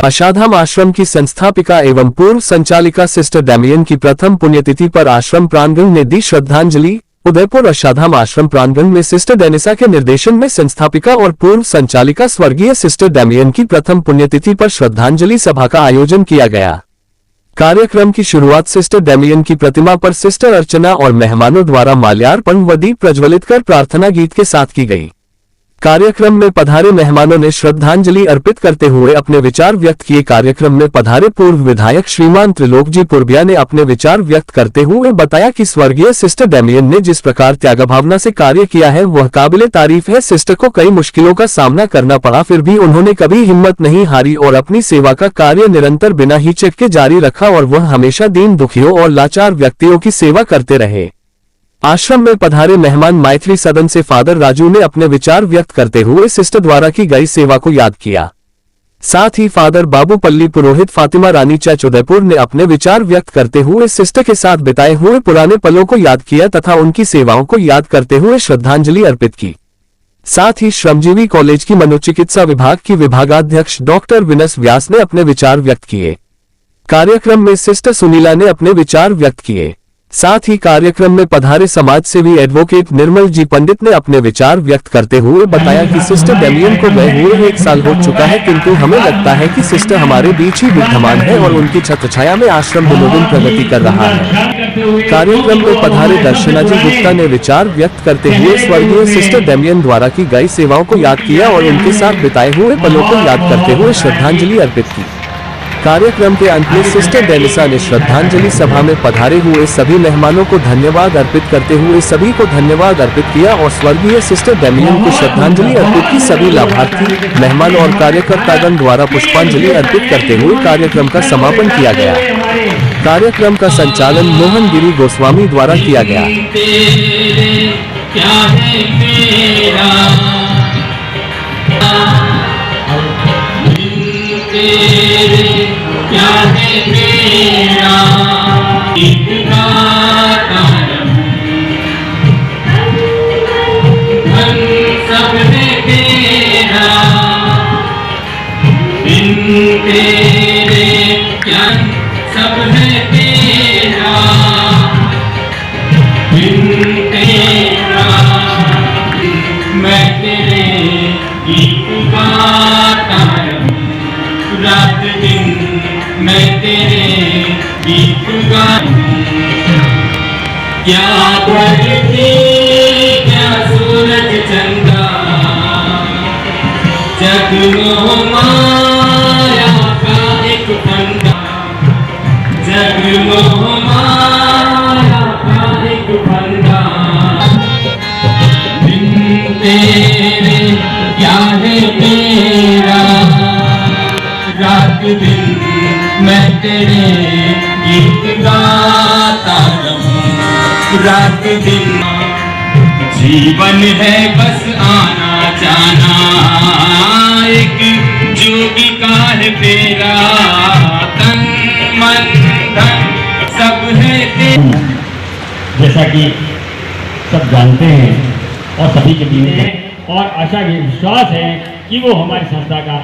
आशाधाम आश्रम की संस्थापिका एवं पूर्व संचालिका सिस्टर डैमियन की प्रथम पुण्यतिथि पर आश्रम प्रांगण ने दी श्रद्धांजलि। उदयपुर आशाधाम आश्रम प्रांगण में सिस्टर डेनिसा के निर्देशन में संस्थापिका और पूर्व संचालिका स्वर्गीय सिस्टर डैमियन की प्रथम पुण्यतिथि पर श्रद्धांजलि सभा का आयोजन किया गया। कार्यक्रम की शुरुआत सिस्टर डैमियन की प्रतिमा पर सिस्टर अर्चना और मेहमानों द्वारा माल्यार्पण व दीप प्रज्वलित कर प्रार्थना गीत के साथ की गई। कार्यक्रम में पधारे मेहमानों ने श्रद्धांजलि अर्पित करते हुए अपने विचार व्यक्त किए। कार्यक्रम में पधारे पूर्व विधायक श्रीमान त्रिलोकजी पुरबिया ने अपने विचार व्यक्त करते हुए बताया कि स्वर्गीय सिस्टर डैमियन ने जिस प्रकार त्यागभावना से कार्य किया है वह काबिले तारीफ है। सिस्टर को कई मुश्किलों का सामना करना पड़ा, फिर भी उन्होंने कभी हिम्मत नहीं हारी और अपनी सेवा का कार्य निरंतर बिना हिचक के जारी रखा और वह हमेशा दीन दुखियों और लाचार व्यक्तियों की सेवा करते रहे। आश्रम में पधारे मेहमान मैत्री सदन से फादर राजू ने अपने विचार व्यक्त करते हुए सिस्टर द्वारा की गई सेवा को याद किया। साथ ही फादर बाबू पल्ली पुरोहित फातिमा रानी चर्च उदयपुर ने अपने विचार व्यक्त करते हुए सिस्टर के साथ बिताए हुए पुराने पलों को याद किया तथा उनकी सेवाओं को याद करते हुए श्रद्धांजलि अर्पित की। साथ ही श्रमजीवी कॉलेज की मनोचिकित्सा विभाग की विभागाध्यक्ष डॉक्टर विनस व्यास ने अपने विचार व्यक्त किए। कार्यक्रम में सिस्टर सुनीला ने अपने विचार व्यक्त किए। साथ ही कार्यक्रम में पधारे समाज सेवी एडवोकेट निर्मल जी पंडित ने अपने विचार व्यक्त करते हुए बताया कि सिस्टर डैमियन को गए हुए 1 साल हो चुका है, किंतु हमें लगता है कि सिस्टर हमारे बीच ही विद्यमान है और उनकी छत्रछाया में आश्रम दिनों दिन प्रगति कर रहा है। कार्यक्रम में पधारे दर्शना जी गुप्ता ने विचार व्यक्त करते हुए स्वर्गीय सिस्टर डैमियन द्वारा की गई सेवाओं को याद किया और उनके साथ बिताए हुए पलों को याद करते हुए श्रद्धांजलि अर्पित की। कार्यक्रम के अंत में सिस्टर डेनिसा ने श्रद्धांजलि सभा में पधारे हुए सभी मेहमानों को धन्यवाद अर्पित करते हुए सभी को धन्यवाद अर्पित किया और स्वर्गीय सिस्टर डैमियन को श्रद्धांजलि अर्पित की। सभी लाभार्थी मेहमान और कार्यकर्तागण द्वारा पुष्पांजलि अर्पित करते हुए कार्यक्रम का समापन किया गया। कार्यक्रम का संचालन मोहन गिरी गोस्वामी द्वारा किया गया। क्या है मेरा गीत गाता धन सब है तेरा, बिन तेरे क्या सब है तेरा, बिन तेरा मैं तेरे गीत गाता रात दिन मैं तेरे गीत गाऊं। क्या धरती क्या सूरज चंदा, जगमोह माया का एक फंदा, जगमोह माया का एक फंदा, बिन तेरे क्या है मेरा, रात दिन मैं तेरे गीत गाता रहूं, रात दिन जीवन है बस आना जाना, एक जोगी का है तेरा, तन मन धन सब है तेरा। जैसा कि सब जानते हैं और सभी के बीच है और आशा भी विश्वास है कि वो हमारी संस्था का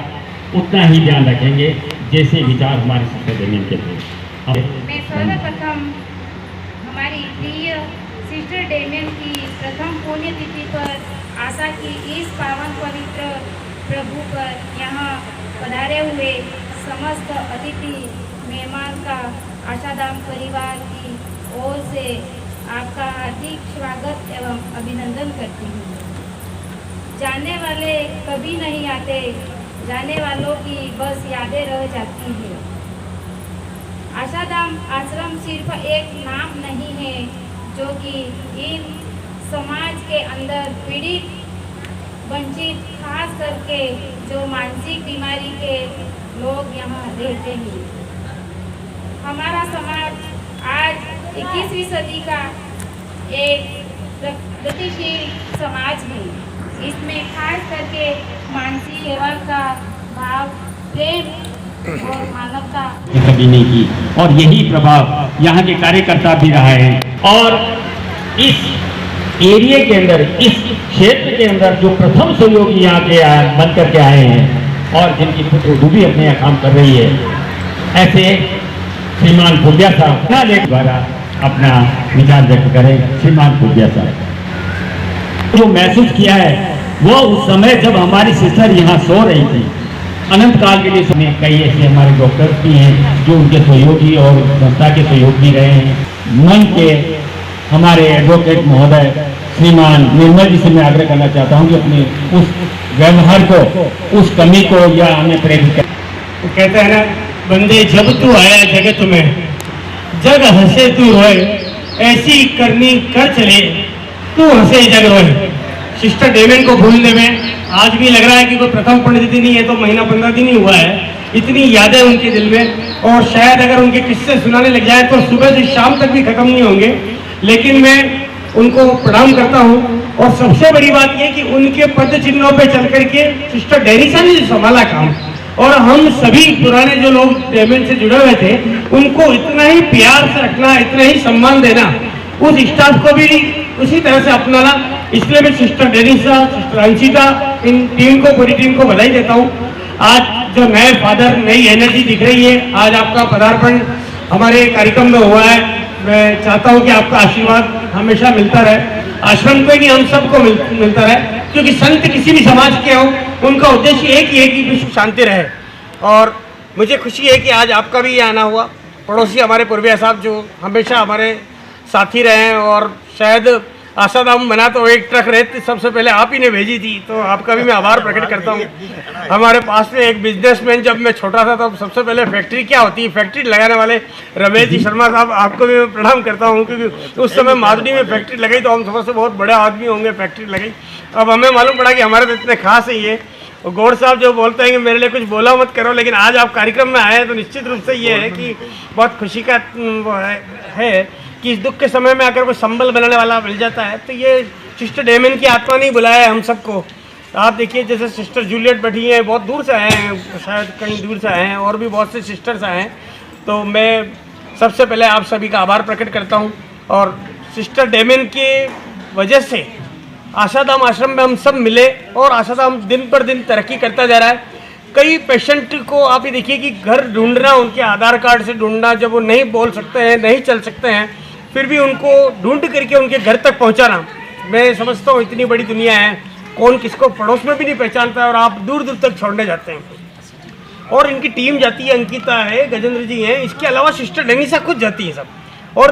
उतना ही ध्यान रखेंगे जैसे विचार हमारे सिस्टर डैमियन के थे। मैं सर्वप्रथम हमारी प्रिय सिस्टर डैमियन की प्रथम पुण्यतिथि पर आशा की इस पावन पवित्र प्रभु पर यहाँ पधारे हुए समस्त अतिथि मेहमान का आशाधाम परिवार की ओर से आपका हार्दिक स्वागत एवं अभिनंदन करती हूँ। जाने वाले कभी नहीं आते, जाने वालों की बस यादें रह जाती हैं। आशाधाम आश्रम सिर्फ एक नाम नहीं है जो कि इन समाज के अंदर पीड़ित वंचित खास करके जो मानसिक बीमारी के लोग यहाँ रहते हैं। हमारा समाज आज 21वीं सदी का एक गतिशील समाज है। इसमें खास करके मानसिक सेवा का भाव, प्रेम और मानवता कभी नहीं की और यही प्रभाव यहाँ के कार्यकर्ता भी रहा है। और इस एरिया के अंदर, इस क्षेत्र के अंदर जो प्रथम सहयोगी यहाँ के बन करके आए हैं और जिनकी पुत्र भी अपने यहाँ काम कर रही है, ऐसे श्रीमान फुलिया साहब ना लेख द्वारा अपना विचार व्यक्त करें। श्रीमान फुलिया साहब जो महसूस किया है वो उस समय जब हमारी सिस्टर यहाँ सो रही थी, अनंत काल के लिए सुने कई ऐसे हमारे डॉक्टर्स भी हैं जो उनके सहयोगी और संस्था के सहयोग भी रहे हैं। मन के हमारे एडवोकेट महोदय श्रीमान निर्मल जी से मैं आग्रह करना चाहता हूँ कि अपने उस व्यवहार को, उस कमी को या हमें प्रेरित करें। वो कहता है ना, बंदे जब तू आया जगत में, जग हंसे तू रोए, ऐसी करनी कर चले तू हंसे जग रोए। सिस्टर डेमन को भूलने में आज भी लग रहा है कि कोई प्रथम पुण्यतिथि नहीं है तो महीना 15 दिन ही हुआ है। इतनी यादें उनके दिल में, और शायद अगर उनके किस्से सुनाने लग जाए तो सुबह से शाम तक भी खत्म नहीं होंगे। लेकिन मैं उनको प्रणाम करता हूँ, और सबसे बड़ी बात यह कि उनके पद चिन्हों पे चल करके सिस्टर डेनिसा ने संभाला काम, और हम सभी पुराने जो लोग डेमन से जुड़े हुए थे उनको इतना ही प्यार से रखना, इतना ही सम्मान देना, उस स्टाफ को भी उसी तरह से अपनाना। इसलिए मैं सिस्टर डेनिसा, सिस्टर अंशिता, इन टीम को, पूरी टीम को बधाई देता हूँ। आज जो नए फादर, नई एनर्जी दिख रही है, आज आपका पदार्पण हमारे कार्यक्रम में हुआ है। मैं चाहता हूँ कि आपका आशीर्वाद हमेशा मिलता रहे, आश्रम को ही नहीं हम सबको मिलता रहे, क्योंकि संत किसी भी समाज के हो उनका उद्देश्य एक ही है कि विश्व शांति रहे। और मुझे खुशी है कि आज आपका भी ये आना हुआ। पड़ोसी हमारे पूर्विया साहब जो हमेशा हमारे साथी रहे हैं, और शायद आशाधाम बना तो एक ट्रक रेत सबसे पहले आप ही ने भेजी थी, तो आपका भी मैं आभार प्रकट करता हूँ। हमारे पास में एक बिजनेसमैन, जब मैं छोटा था तब सबसे पहले फैक्ट्री क्या होती है, फैक्ट्री लगाने वाले रमेश जी शर्मा साहब, आपको भी मैं प्रणाम करता हूँ, क्योंकि उस समय माधुरी में फैक्ट्री लगाई तो हम सबसे बहुत बड़े आदमी होंगे, फैक्ट्री लगाई। अब हमें मालूम पड़ा कि हमारे तो इतने खास है ये। और गौड़ साहब जो बोलते हैं कि मेरे लिए कुछ बोला मत करो, लेकिन आज आप कार्यक्रम में आए हैं तो निश्चित रूप से ये है कि बहुत खुशी का वो है कि इस दुख के समय में अगर कोई संबल बनाने वाला मिल जाता है तो ये सिस्टर डेमन की आत्मा नहीं बुलाया है हम सबको। आप देखिए जैसे सिस्टर जूलियट बैठी हैं, बहुत दूर से आए हैं, शायद कहीं दूर से आए हैं, और भी बहुत से सिस्टर्स आए हैं। तो मैं सबसे पहले आप सभी का आभार प्रकट करता हूँ। और सिस्टर डेमन के वजह से आशाधाम आश्रम में हम सब मिले, और आशाधाम दिन पर दिन तरक्की करता जा रहा है। कई पेशेंट को आप ये देखिए कि घर ढूंढना, उनके आधार कार्ड से ढूंढना, जब वो नहीं बोल सकते हैं, नहीं चल सकते हैं, फिर भी उनको ढूंढ करके उनके घर तक पहुंचाना। मैं समझता हूँ इतनी बड़ी दुनिया है, कौन किसको पड़ोस में भी नहीं पहचानता है, और आप दूर दूर तक छोड़ने जाते हैं। और इनकी टीम जाती है, अंकिता है, गजेंद्र जी हैं, इसके अलावा सिस्टर डेनिसा खुद जाती है सब। और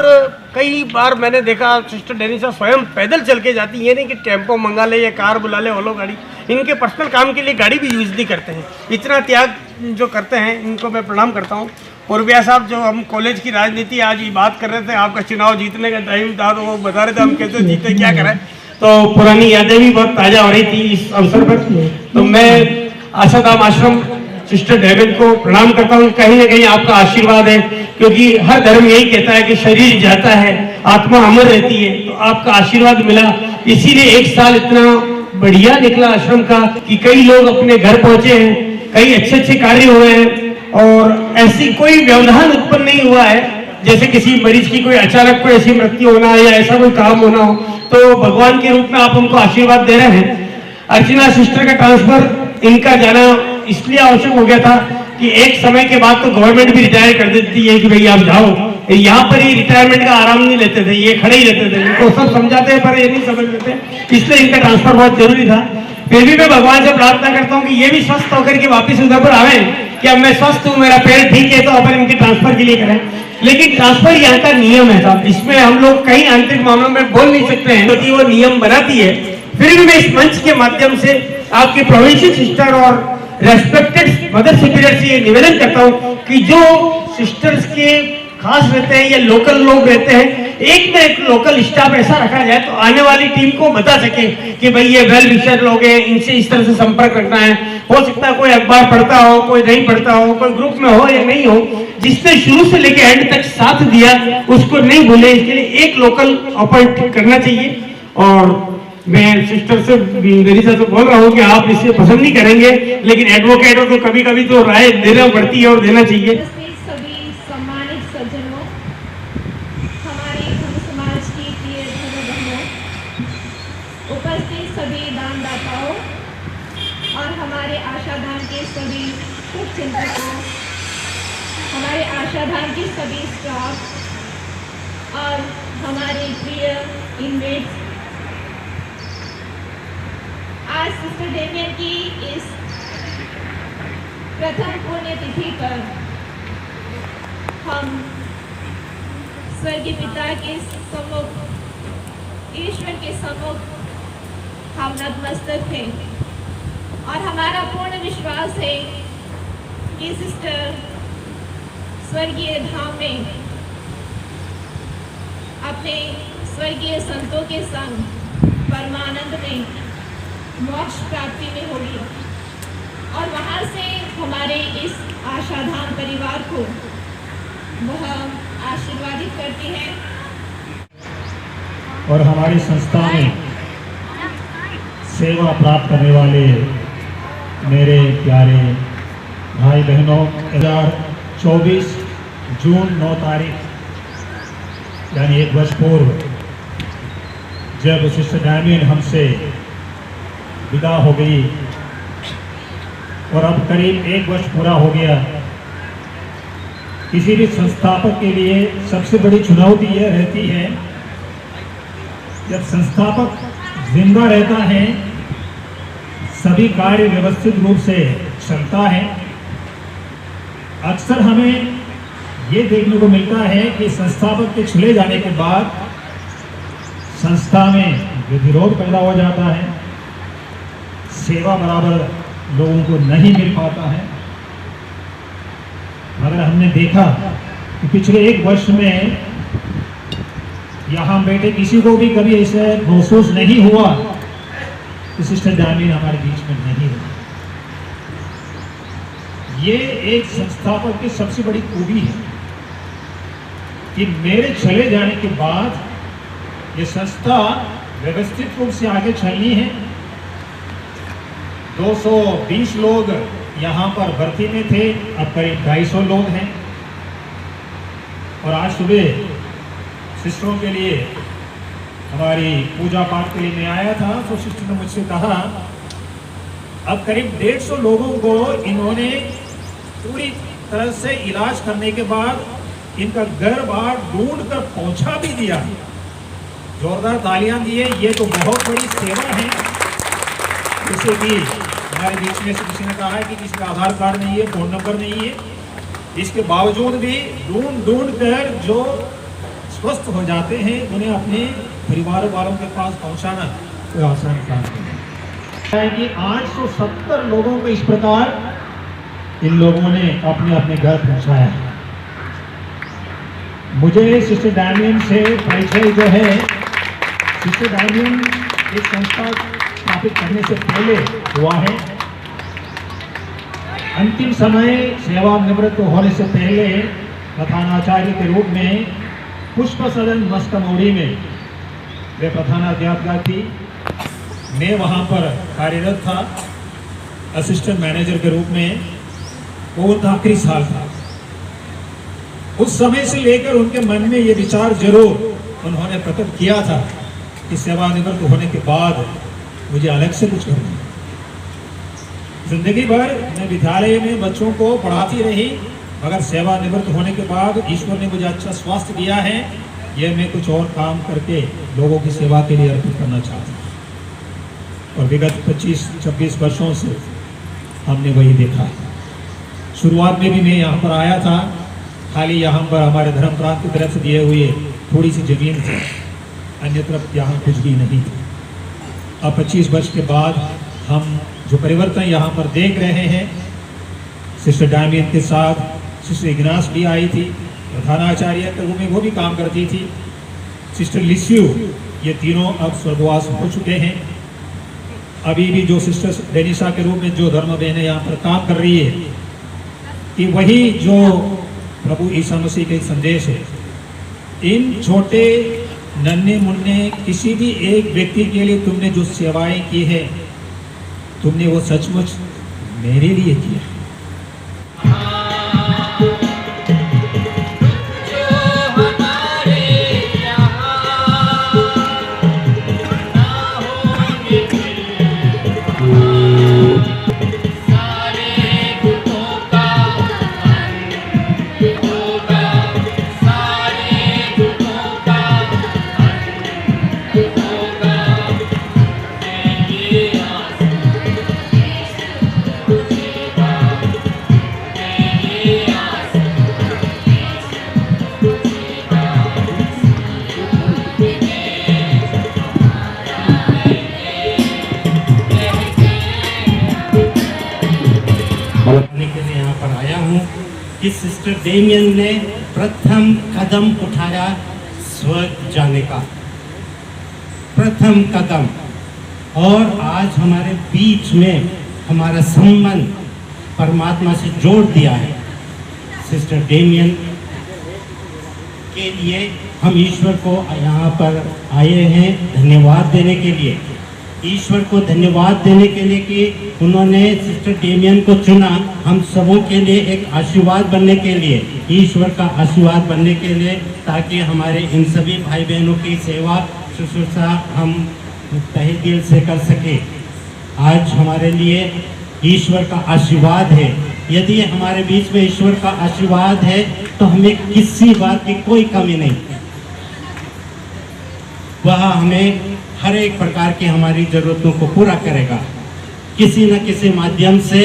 कई बार मैंने देखा सिस्टर डेनिसा स्वयं पैदल चल के जाती है, नहीं कि टेम्पो मंगा ले या कार बुला ले, ओलो गाड़ी। इनके पर्सनल काम के लिए गाड़ी भी यूज़ नहीं करते हैं। इतना त्याग जो करते हैं, इनको मैं प्रणाम करता हूँ। पूर्विया साहब, जो हम कॉलेज की राजनीति आज ये बात कर रहे थे, आपका चुनाव जीतने का टाइम था, तो वो बता रहे थे हम कैसे जीते, क्या करें, तो पुरानी यादें भी बहुत ताज़ा हो रही थी इस अवसर पर। तो मैं आशाधाम आश्रम सिस्टर डेमन को प्रणाम करता हूँ। कहीं ना कहीं आपका आशीर्वाद है, क्योंकि हर धर्म यही कहता है कि शरीर जाता है, आत्मा अमर रहती है। तो आपका आशीर्वाद मिला, इसीलिए एक साल इतना बढ़िया निकला आश्रम का कि कई लोग अपने घर पहुंचे हैं, कई अच्छे अच्छे कार्य हुए हैं, और ऐसी कोई व्यवधान उत्पन्न नहीं हुआ है जैसे किसी मरीज की कोई अचानक कोई ऐसी मृत्यु होना या ऐसा कोई काम होना हो। तो भगवान के रूप में आप उनको आशीर्वाद दे रहे हैं। अर्चना सिस्टर का ट्रांसफर, इनका जाना इसलिए आवश्यक हो गया था कि एक समय के बाद तो गवर्नमेंट भी रिटायर कर देती है कि भाई आप जाओ। यहाँ पर ही रिटायरमेंट का आराम नहीं लेते थे, ये खड़े ही रहते थे, इनको सब समझाते हैं पर ये नहीं समझ लेते, इसलिए इनका ट्रांसफर बहुत जरूरी था। फिर भी मैं भगवान से प्रार्थना करता हूँ कि ये भी स्वस्थ होकर के वापिस उधर पर आवे कि अब मैं स्वस्थ हूँ, मेरा पैर ठीक है, तो अपन इनके ट्रांसफर के लिए करें। लेकिन ट्रांसफर यहाँ का नियम है साहब, इसमें हम लोग कई आंतरिक मामलों में बोल नहीं सकते हैं, क्योंकि वो नियम बनाती है। फिर भी मैं इस मंच के माध्यम से आपके प्रोविंशियल सिस्टर और रेस्पेक्टेड मदर सुपीरियर से ये निवेदन करता हूँ कि जो सिस्टर्स के खास रहते हैं या लोकल लोग रहते हैं, एक ना एक लोकल स्टाफ ऐसा रखा जाए तो आने वाली टीम को बता सके कि भाई ये वेल विशर लोग हैं, इनसे इस तरह से संपर्क रखना है। हो सकता है कोई अखबार पढ़ता हो, कोई नहीं पढ़ता हो, कोई ग्रुप में हो या नहीं हो, जिसने शुरू से लेकर एंड तक साथ दिया उसको नहीं भूले, इसके लिए एक लोकल अपॉइंट करना चाहिए। और मैं सिस्टर से, डेनिसा से बोल रहा हूँ कि आप इसे पसंद नहीं करेंगे, लेकिन एडवोकेट हो तो कभी कभी तो राय देना पड़ती है और देना चाहिए। सभी सम्मानित सज्जनों, हमारे हिंदू समाज की प्रिय धर्म बहनों, उपस्थित सभी दानदाताओं और और हमारे आशाधाम के सभी शुभचिंतकों, हमारे आशाधाम के सभी स्टाफ और हमारे प्रिय इनमेट्स, आज सिस्टर डेमियन की इस प्रथम पुण्यतिथि पर हम स्वर्गीय पिता के सम्मुख, ईश्वर के सम्मुख हम नतमस्तक हैं और हमारा पूर्ण विश्वास है कि सिस्टर स्वर्गीय धाम में अपने स्वर्गीय संतों के संग परमानंद में मोक्ष प्राप्ति में होगी और वहाँ से हमारे इस आशाधाम परिवार को वह आशीर्वादित करती है। और हमारी संस्था में सेवा प्राप्त करने वाले मेरे प्यारे भाई बहनों, 2024 जून 9 तारीख यानी 1 वर्ष पूर्व जब सिस्टर डैमियन हमसे विदा हो गई और अब करीब 1 वर्ष पूरा हो गया, किसी भी संस्थापक के लिए सबसे बड़ी चुनौती यह रहती है, जब संस्थापक जिंदा रहता है सभी कार्य व्यवस्थित रूप से चलता है। अक्सर हमें ये देखने को मिलता है कि संस्थापक के चले जाने के बाद संस्था में विरोध पैदा हो जाता है, सेवा बराबर लोगों को नहीं मिल पाता है। मगर हमने देखा कि पिछले 1 वर्ष में यहाँ बैठे किसी को भी कभी ऐसा महसूस नहीं हुआ कि सिस्टर डैमियन हमारे बीच में नहीं है। ये एक संस्थापक की सबसे बड़ी खूबी है कि मेरे चले जाने के बाद ये संस्था व्यवस्थित रूप से आगे चलनी है। 220 लोग यहाँ पर भर्ती में थे, अब करीब 250 लोग हैं। और आज सुबह सिस्टरों के लिए हमारी पूजा पाठ के लिए मैं आया था तो सिस्टर ने मुझसे कहा अब करीब 150 लोगों को इन्होंने पूरी तरह से इलाज करने के बाद इनका घर बार ढूंढ कर पहुंचा भी दिया। जोरदार तालियां दिए, ये तो बहुत बड़ी सेवा है। जैसे कि हमारे बीच में से किसी ने कहा है कि किसी का आधार कार्ड नहीं है, फोन नंबर नहीं है, इसके बावजूद भी ढूंढ कर जो स्वस्थ हो जाते हैं उन्हें अपने परिवार वालों के पास पहुंचाना कोई आसान काम नहीं है। कि 870 लोगों को इस प्रकार इन लोगों ने अपने अपने घर पहुंचाया है। मुझे सिस्टर डैमियन से परिचय जो है, सिस्टर डैमियन एक संस्था स्थापित करने से पहले हुआ है। अंतिम समय सेवानिवृत्त होने से पहले प्रधानाचार्य के रूप में पुष्प सदन मस्कमौड़ी में वे प्रधानाध्यापिका थी। मैं वहाँ पर कार्यरत था असिस्टेंट मैनेजर के रूप में। वो उनका आखिरी साल था। उस समय से लेकर उनके मन में ये विचार जरूर उन्होंने प्रकट किया था कि सेवानिवृत्त होने के बाद मुझे अलग से कुछ करना है। जिंदगी भर मैं विद्यालय में बच्चों को पढ़ाती रही, मगर सेवानिवृत्त होने के बाद ईश्वर ने मुझे अच्छा स्वास्थ्य दिया है, ये मैं कुछ और काम करके लोगों की सेवा के लिए अर्पित करना चाहता हूँ। और विगत 25-26 वर्षों से हमने वही देखा। शुरुआत में भी मैं यहाँ पर आया था, खाली यहाँ पर हमारे धर्म प्रांत की तरफ से दिए हुए थोड़ी सी जमीन थी, अन्य तरफ यहाँ कुछ भी नहीं था। अब 25 वर्ष के बाद हम जो परिवर्तन यहाँ पर देख रहे हैं, सिस्टर डैमियन के साथ सिस्टर इग्नास भी आई थी, प्रधानाचार्य के रूप में वो भी काम करती थी, सिस्टर लिस्यू, ये तीनों अब स्वर्गवास हो चुके हैं। अभी भी जो सिस्टर डेनिसा के रूप में जो धर्म बहनें यहाँ पर काम कर रही है, कि वही जो प्रभु ईसा मसीह का एक संदेश है। इन छोटे नन्हे मुन्ने किसी भी एक व्यक्ति के लिए तुमने जो सेवाएं की है, तुमने वो सचमुच मेरे लिए किया। हूँ कि सिस्टर डेमियन ने प्रथम कदम उठाया स्वर्ग जाने का, प्रथम कदम। और आज हमारे बीच में हमारा संबंध परमात्मा से जोड़ दिया है। सिस्टर डेमियन के लिए हम ईश्वर को यहाँ पर आए हैं धन्यवाद देने के लिए, ईश्वर को धन्यवाद देने के लिए कि उन्होंने सिस्टर डेमियन को चुना हम सबों के लिए एक आशीर्वाद बनने के लिए, ईश्वर का आशीर्वाद बनने के लिए, ताकि हमारे इन सभी भाई बहनों की सेवा शुश्रूषा हम तहे दिल से कर सके। आज हमारे लिए ईश्वर का आशीर्वाद है। यदि हमारे बीच में ईश्वर का आशीर्वाद है तो हमें किसी बात की कोई कमी नहीं, वह हमें हर एक प्रकार की हमारी जरूरतों को पूरा करेगा। किसी न किसी माध्यम से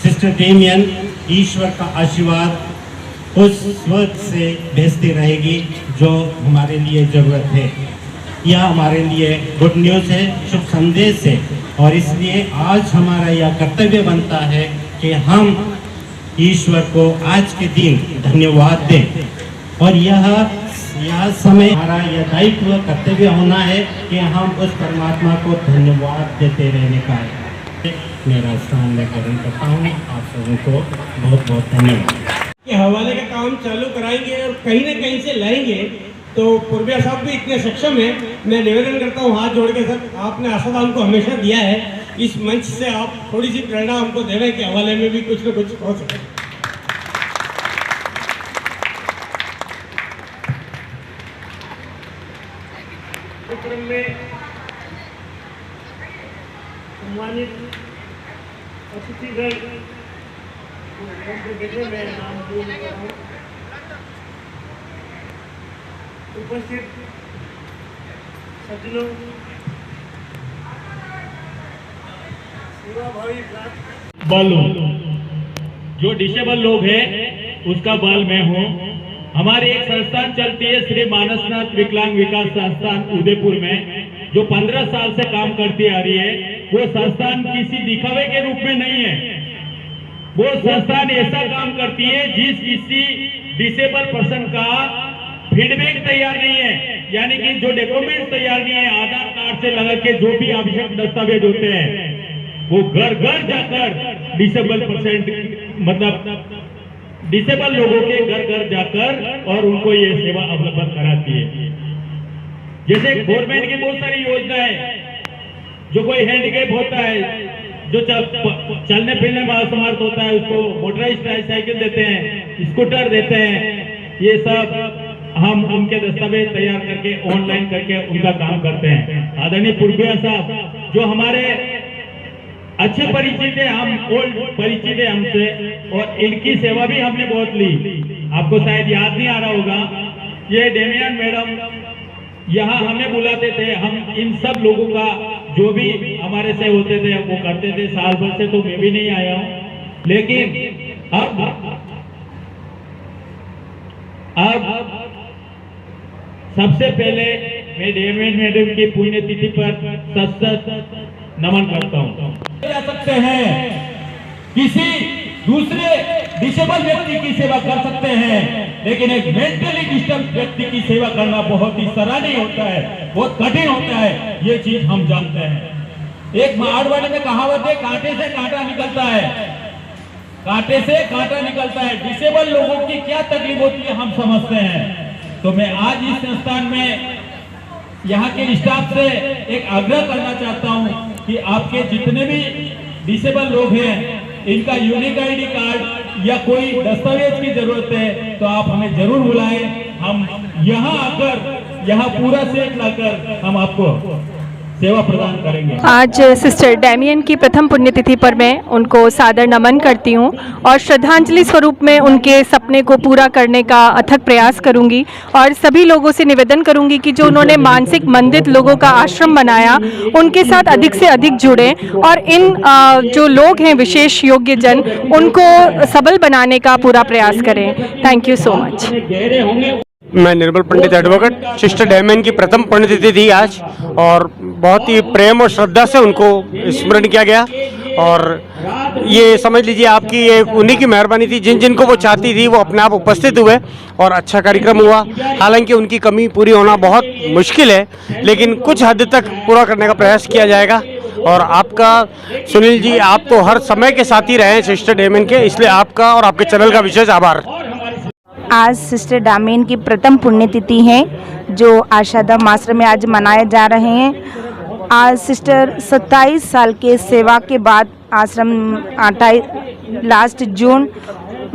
सिस्टर डेमियन ईश्वर का आशीर्वाद उस स्वर्ग से भेजती रहेगी जो हमारे लिए जरूरत है। यह हमारे लिए गुड न्यूज़ है, शुभ संदेश है, और इसलिए आज हमारा यह कर्तव्य बनता है कि हम ईश्वर को आज के दिन धन्यवाद दें। और यह समय हमारा यह दायित्व कर्तव्य होना है कि हम उस परमात्मा को धन्यवाद देते रहने का है। मेरा स्थान मैं ग्रहण करता हूँ। आप सबों को बहुत बहुत धन्यवाद। के हवाले का काम चालू कराएंगे और कहीं न कहीं से लाएंगे, तो पूर्विया साहब भी इतने सक्षम हैं। मैं निवेदन करता हूँ हाथ जोड़ के, सर आपने आशा हमको हमेशा दिया है, इस मंच से आप थोड़ी सी प्रेरणा हमको देने के हवाले में भी कुछ न कुछ हो सके। में सम्मानित अतिथिगण में नाम बोल रहा हूँ, उपस्थित सज्जनों, सेवाभावी बल जो डिसेबल लोग हैं उसका बल मैं हूँ। हमारी एक संस्थान चलती है श्री मानसनाथ विकलांग विकास संस्थान उदयपुर में, जो 15 साल से काम करती आ रही है। वो संस्थान किसी दिखावे के रूप में नहीं है, वो संस्थान ऐसा काम करती है जिस किसी डिसेबल पर्सन का फीडबैक तैयार नहीं है, यानी कि जो डॉक्यूमेंट तैयार नहीं है, आधार कार्ड से लगा के जो भी आवश्यक दस्तावेज होते हैं वो घर घर जाकर डिसेबल पर्सन मतलब डिसेबल लोगों के घर घर जाकर और उनको ये सेवा उपलब्ध कराती है। जैसे गवर्नमेंट की बहुत सारी योजनाएं, जो कोई हैंडीकैप होता है, जो चलने फिरने में असमर्थ होता है, उसको मोटराइज्ड साइकिल देते हैं, स्कूटर देते हैं, ये सब हम उनके दस्तावेज तैयार करके ऑनलाइन करके उनका काम करते हैं। आदरणीय पूर्विया साहब जो हमारे अच्छे परिचित है, हम ओल्ड परिचित है हमसे, और इनकी सेवा भी हमने बहुत ली। आपको शायद याद नहीं आ रहा होगा, ये डेमियन मैडम यहाँ हमें बुलाते थे, हम इन सब लोगों का जो भी हमारे से होते थे वो करते थे। साल भर से तो मैं भी नहीं आया हूँ, लेकिन अब सबसे पहले मैं डेमियन मैडम की पुण्यतिथि पर सशक्त नमन करता हूँ। जा सकते हैं, किसी दूसरे डिसेबल व्यक्ति की सेवा कर सकते हैं, लेकिन एक मेंटली डिस्टर्ब व्यक्ति की सेवा करना बहुत ही सराहनीय होता है, बहुत कठिन होता है, ये चीज हम जानते हैं। एक मारवाड़ी में कहावत है, कांटे से कांटा निकलता है, कांटे से कांटा निकलता है। डिसेबल लोगों की क्या तकलीफ होती है हम समझते हैं। तो मैं आज इस संस्थान में यहाँ के स्टाफ से एक आग्रह करना चाहता हूँ कि आपके जितने भी डिसेबल लोग हैं, इनका यूनिक आईडी कार्ड या कोई दस्तावेज की जरूरत है तो आप हमें जरूर बुलाएं। हम यहाँ आकर यहाँ पूरा सेट लाकर हम आपको सेवा प्रदान करेंगे। आज सिस्टर डेमियन की प्रथम पुण्यतिथि पर मैं उनको सादर नमन करती हूँ और श्रद्धांजलि स्वरूप में उनके सपने को पूरा करने का अथक प्रयास करूँगी और सभी लोगों से निवेदन करूँगी कि जो उन्होंने मानसिक मंदित लोगों का आश्रम बनाया उनके साथ अधिक से अधिक जुड़े और इन जो लोग हैं विशेष योग्य जन उनको सबल बनाने का पूरा प्रयास करें। Thank you so much. मैं निर्मल पंडित एडवोकेट, सिस्टर डेमियन की प्रथम पुण्यतिथि थी आज और बहुत ही प्रेम और श्रद्धा से उनको स्मरण किया गया और ये समझ लीजिए आपकी ये उन्हीं की मेहरबानी थी, जिन जिनको वो चाहती थी वो अपने आप उपस्थित हुए और अच्छा कार्यक्रम हुआ। हालांकि उनकी कमी पूरी होना बहुत मुश्किल है, लेकिन कुछ हद तक पूरा करने का प्रयास किया जाएगा। और आपका सुनील जी, आप तो हर समय के साथ ही रहे हैं सिस्टर डेमियन के, इसलिए आपका और आपके चैनल का विशेष आभार। आज सिस्टर डेमियन की प्रथम पुण्यतिथि है जो आशाधाम आश्रम में आज मनाए जा रहे हैं। आज सिस्टर 27 साल के सेवा के बाद आश्रम लास्ट जून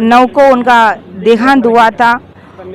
9 को उनका देहांत हुआ था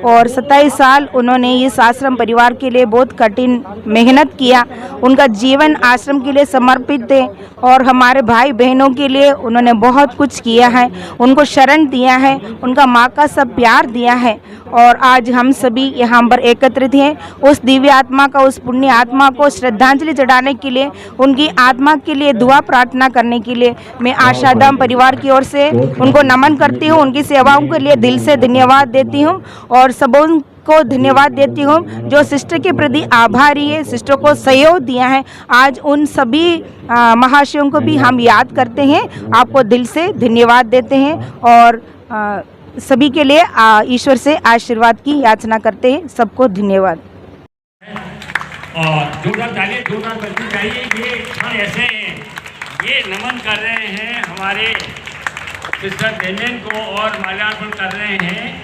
और 27 साल उन्होंने इस आश्रम परिवार के लिए बहुत कठिन मेहनत किया। उनका जीवन आश्रम के लिए समर्पित थे और हमारे भाई बहनों के लिए उन्होंने बहुत कुछ किया है, उनको शरण दिया है, उनका माँ का सब प्यार दिया है। और आज हम सभी यहाँ पर एकत्रित हैं उस दिव्य आत्मा का, उस पुण्य आत्मा को श्रद्धांजलि चढ़ाने के लिए, उनकी आत्मा के लिए दुआ प्रार्थना करने के लिए मैं आशाधाम परिवार की ओर से उनको नमन करती हूँ। उनकी सेवाओं के लिए दिल से धन्यवाद देती हूँ और सबों को धन्यवाद देती हूँ जो सिस्टर के प्रति आभारी है, सिस्टर को सहयोग दिया है। आज उन सभी महाशयों को भी हम याद करते हैं, आपको दिल से धन्यवाद देते हैं और सभी के लिए ईश्वर से आशीर्वाद की याचना करते हैं। सबको धन्यवाद। और जोरदार तालियां जोरदार बजनी चाहिए। ये क्षण ऐसे हैं, ये नमन कर रहे हैं हमारे सिस्टर डेमियन को और माल्यार्पण कर रहे हैं।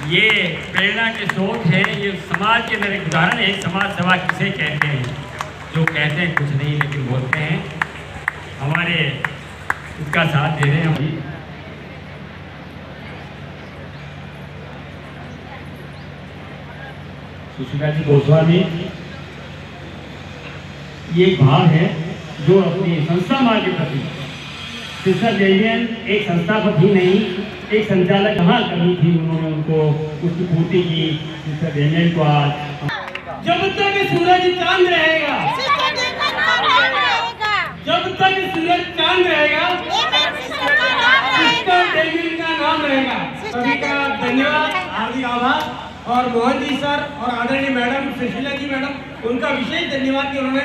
ये प्रेरणा के स्रोत हैं, ये समाज के अंदर एक उदाहरण है। समाज सेवा किसे कहते हैं? जो कहते हैं कुछ नहीं लेकिन बोलते हैं। हमारे इसका साथ दे रहे हैं हम। सुशीला जी गोस्वामी, ये एक भाव है जो अपनी संस्था माँ के प्रति, सिस्टर डेमियन एक संस्थापक ही नहीं, एक संचालक कहाँ कमी थी, उन्होंने उनको उसकी पूर्ति की। सिस्टर डेमियन को आज जब तक सूरज चांद रहेगा, जब तक सूरज चांद रहेगा, सिस्टर डेमियन का नाम रहेगा। सभी का धन्यवाद, हार्दिक आभार। और मोहन जी सर और आदरणीय मैडम सुशीला जी मैडम, उनका विशेष धन्यवाद कि उन्होंने